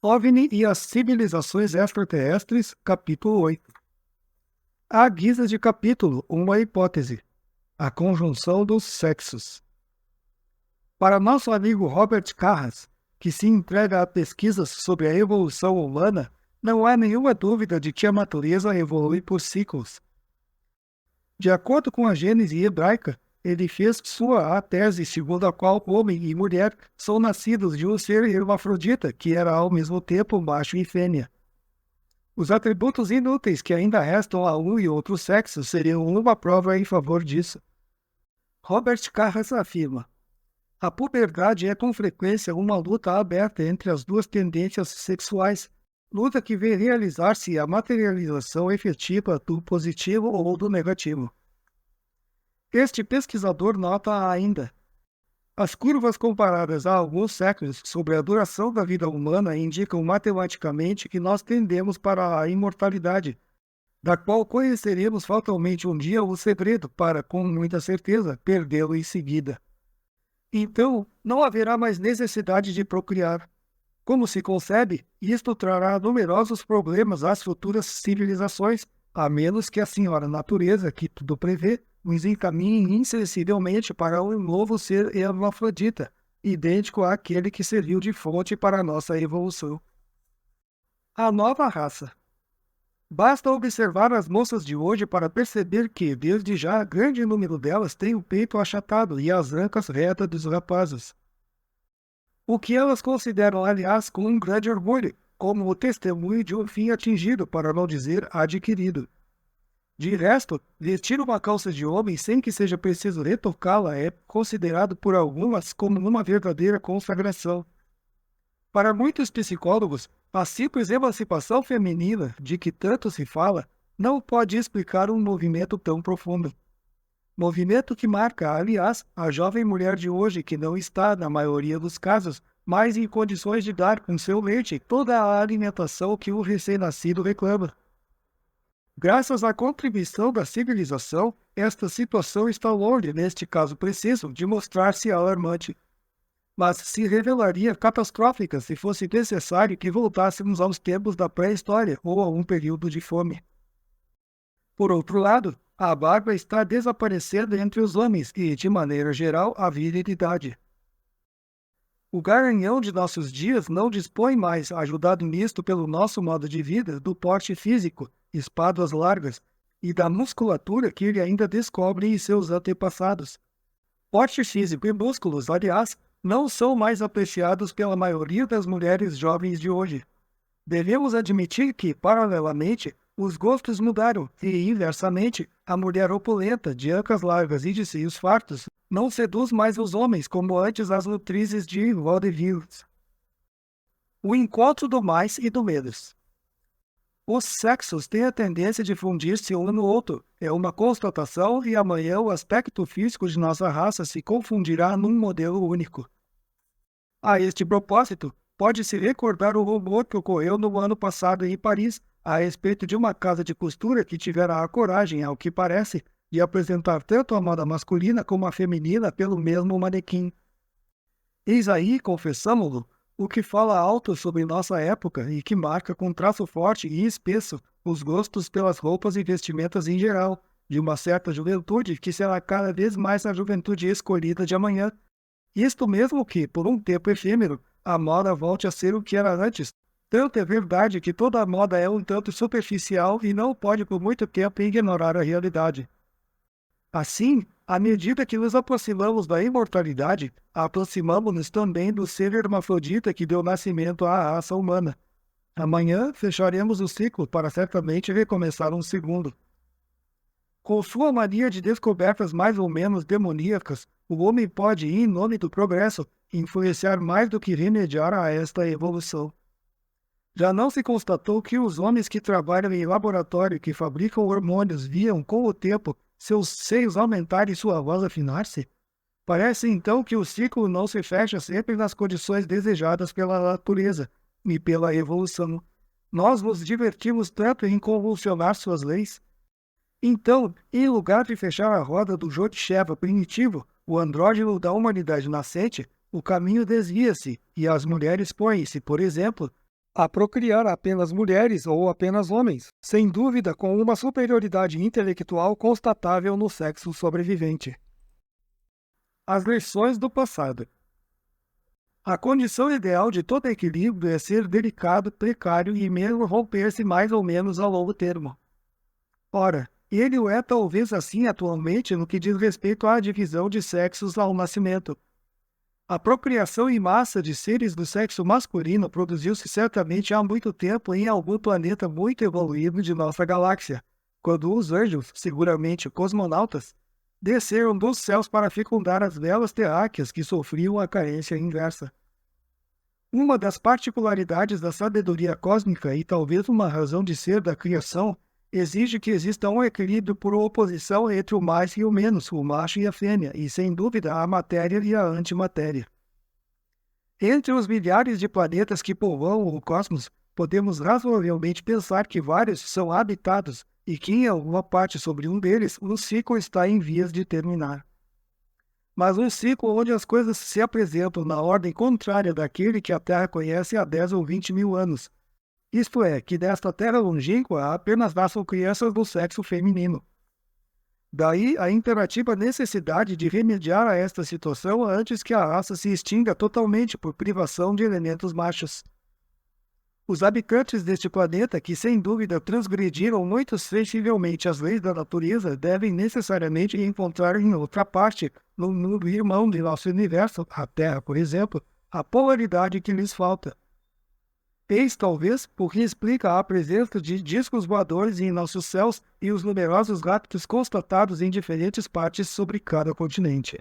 OVNI e as civilizações extraterrestres, capítulo 8. À guisa de capítulo, uma hipótese: a conjunção dos sexos. Para nosso amigo Robert Carras, que se entrega a pesquisas sobre a evolução humana, não há nenhuma dúvida de que a natureza evolui por ciclos. De acordo com a Gênese hebraica, ele fez sua a tese segundo a qual homem e mulher são nascidos de um ser hermafrodita, que era ao mesmo tempo macho e fêmea. Os atributos inúteis que ainda restam a um e outro sexo seriam uma prova em favor disso. Robert Carras afirma: a puberdade é com frequência uma luta aberta entre as duas tendências sexuais, luta que vê realizar-se a materialização efetiva do positivo ou do negativo. Este pesquisador nota ainda: as curvas comparadas a alguns séculos sobre a duração da vida humana indicam matematicamente que nós tendemos para a imortalidade, da qual conheceremos fatalmente um dia o segredo para, com muita certeza, perdê-lo em seguida. Então, não haverá mais necessidade de procriar. Como se concebe, isto trará numerosos problemas às futuras civilizações, a menos que a senhora natureza, que tudo prevê, nos encaminhe insensivelmente para um novo ser hermafrodita, idêntico àquele que serviu de fonte para a nossa evolução. A nova raça. Basta observar as moças de hoje para perceber que, desde já, grande número delas tem o peito achatado e as ancas retas dos rapazes. O que elas consideram, aliás, com um grande orgulho, como o testemunho de um fim atingido, para não dizer adquirido. De resto, vestir uma calça de homem sem que seja preciso retocá-la é considerado por algumas como uma verdadeira consagração. Para muitos psicólogos, a simples emancipação feminina, de que tanto se fala, não pode explicar um movimento tão profundo. Movimento que marca, aliás, a jovem mulher de hoje que não está, na maioria dos casos, mais em condições de dar com seu leite toda a alimentação que o recém-nascido reclama. Graças à contribuição da civilização, esta situação está longe, neste caso preciso, de mostrar-se alarmante. Mas se revelaria catastrófica se fosse necessário que voltássemos aos tempos da pré-história ou a um período de fome. Por outro lado, a barba está desaparecendo entre os homens e, de maneira geral, a virilidade. O garanhão de nossos dias não dispõe mais, ajudado nisto pelo nosso modo de vida, do porte físico, espáduas largas, e da musculatura que ele ainda descobre em seus antepassados. Porte físico e músculos, aliás, não são mais apreciados pela maioria das mulheres jovens de hoje. Devemos admitir que, paralelamente, os gostos mudaram e, inversamente, a mulher opulenta, de ancas largas e de seios fartos, não seduz mais os homens como antes as nutrizes de vaudevilles. O encontro do mais e do menos. Os sexos têm a tendência de fundir-se um no outro. É uma constatação e amanhã o aspecto físico de nossa raça se confundirá num modelo único. A este propósito, pode-se recordar o rumor que ocorreu no ano passado em Paris a respeito de uma casa de costura que tivera a coragem, ao que parece, de apresentar tanto a moda masculina como a feminina pelo mesmo manequim. Eis aí, confessamo-lo, o que fala alto sobre nossa época e que marca com traço forte e espesso os gostos pelas roupas e vestimentas em geral, de uma certa juventude que será cada vez mais a juventude escolhida de amanhã. Isto mesmo que, por um tempo efêmero, a moda volte a ser o que era antes. Tanto é verdade que toda a moda é um tanto superficial e não pode por muito tempo ignorar a realidade. Assim, à medida que nos aproximamos da imortalidade, aproximamos-nos também do ser hermafrodita que deu nascimento à raça humana. Amanhã fecharemos o ciclo para certamente recomeçar um segundo. Com sua mania de descobertas mais ou menos demoníacas, o homem pode, em nome do progresso, influenciar mais do que remediar a esta evolução. Já não se constatou que os homens que trabalham em laboratório que fabricam hormônios viam, com o tempo, seus seios aumentarem e sua voz afinar-se? Parece então que o ciclo não se fecha sempre nas condições desejadas pela natureza e pela evolução. Nós nos divertimos tanto em convulsionar suas leis. Então, em lugar de fechar a roda do Jotisheva primitivo, o andrógeno da humanidade nascente, o caminho desvia-se e as mulheres põem-se, por exemplo, a procriar apenas mulheres ou apenas homens, sem dúvida com uma superioridade intelectual constatável no sexo sobrevivente. As lições do passado. A condição ideal de todo equilíbrio é ser delicado, precário e mesmo romper-se mais ou menos a longo termo. Ora, ele o é talvez assim atualmente no que diz respeito à divisão de sexos ao nascimento. A procriação em massa de seres do sexo masculino produziu-se certamente há muito tempo em algum planeta muito evoluído de nossa galáxia, quando os anjos, seguramente cosmonautas, desceram dos céus para fecundar as velas terráqueas que sofriam a carência inversa. Uma das particularidades da sabedoria cósmica e talvez uma razão de ser da criação exige que exista um equilíbrio por oposição entre o mais e o menos, o macho e a fêmea, e sem dúvida a matéria e a antimatéria. Entre os milhares de planetas que povoam o cosmos, podemos razoavelmente pensar que vários são habitados e que em alguma parte sobre um deles o ciclo está em vias de terminar. Mas um ciclo onde as coisas se apresentam na ordem contrária daquele que a Terra conhece há 10 ou 20 mil anos. Isto é, que desta terra longínqua apenas nasçam crianças do sexo feminino. Daí a imperativa necessidade de remediar a esta situação antes que a raça se extinga totalmente por privação de elementos machos. Os habitantes deste planeta, que sem dúvida transgrediram muito sensivelmente as leis da natureza, devem necessariamente encontrar em outra parte, no mundo irmão de nosso universo, a Terra, por exemplo, a polaridade que lhes falta. Eis talvez porque explica a presença de discos voadores em nossos céus e os numerosos raptos constatados em diferentes partes sobre cada continente.